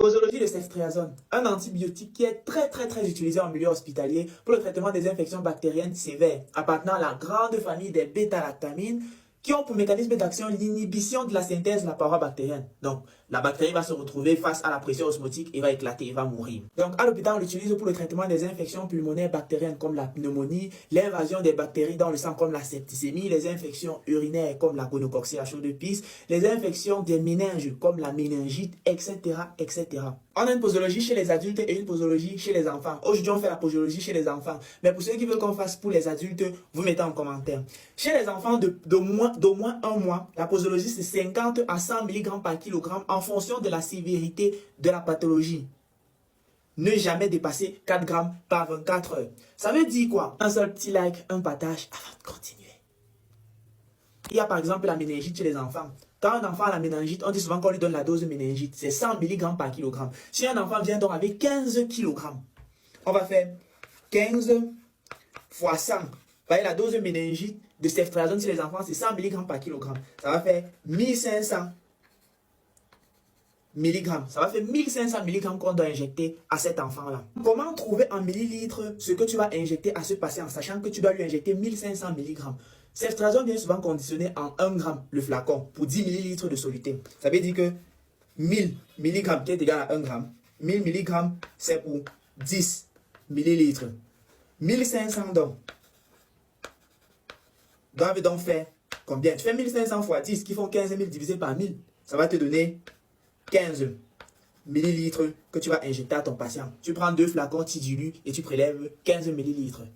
Posologie de ceftriaxone, un antibiotique qui est très utilisé en milieu hospitalier pour le traitement des infections bactériennes sévères, appartenant à la grande famille des bêta-lactamines qui ont pour mécanisme d'action l'inhibition de la synthèse de la paroi bactérienne. Donc, la bactérie va se retrouver face à la pression osmotique et va éclater et va mourir. Donc, à l'hôpital, on l'utilise pour le traitement des infections pulmonaires bactériennes comme la pneumonie, l'invasion des bactéries dans le sang comme la septicémie, les infections urinaires comme la gonococcée à chaud de pisse, les infections des méninges comme la méningite, etc. On a une posologie chez les adultes et une posologie chez les enfants. Aujourd'hui, on fait la posologie chez les enfants. Mais pour ceux qui veulent qu'on fasse pour les adultes, vous mettez en commentaire. Chez les enfants d'au moins un mois, la posologie c'est 50 à 100 mg par kilogramme en fonction de la sévérité de la pathologie. Ne jamais dépasser 4 grammes par 24 heures. Ça veut dire quoi? Un seul petit like, un partage avant de continuer. Il y a par exemple la méningite chez les enfants. Quand un enfant a la méningite, on dit souvent qu'on lui donne la dose de méningite. C'est 100 mg par kilogramme. Si un enfant vient donc avec 15 kg, on va faire 15 fois 100. Vous voyez, la dose de méningite de ceftriaxone chez les enfants, c'est 100 mg par kilogramme. Ça va faire 1500 mg. Ça va faire 1500 mg qu'on doit injecter à cet enfant-là. Comment trouver en millilitres ce que tu vas injecter à ce patient, sachant que tu dois lui injecter 1500 mg? Ceftriaxone vient souvent conditionné en 1 g le flacon pour 10 ml de soluté. Ça veut dire que 1000 mg qui est égal à 1 g. 1000 mg c'est pour 10 ml. 1500 donc doivent donc faire combien? Tu fais 1500 fois 10 qui font 15 000 divisé par 1000. Ça va te donner 15 ml que tu vas injecter à ton patient. Tu prends 2 flacons, tu dilues et tu prélèves 15 ml.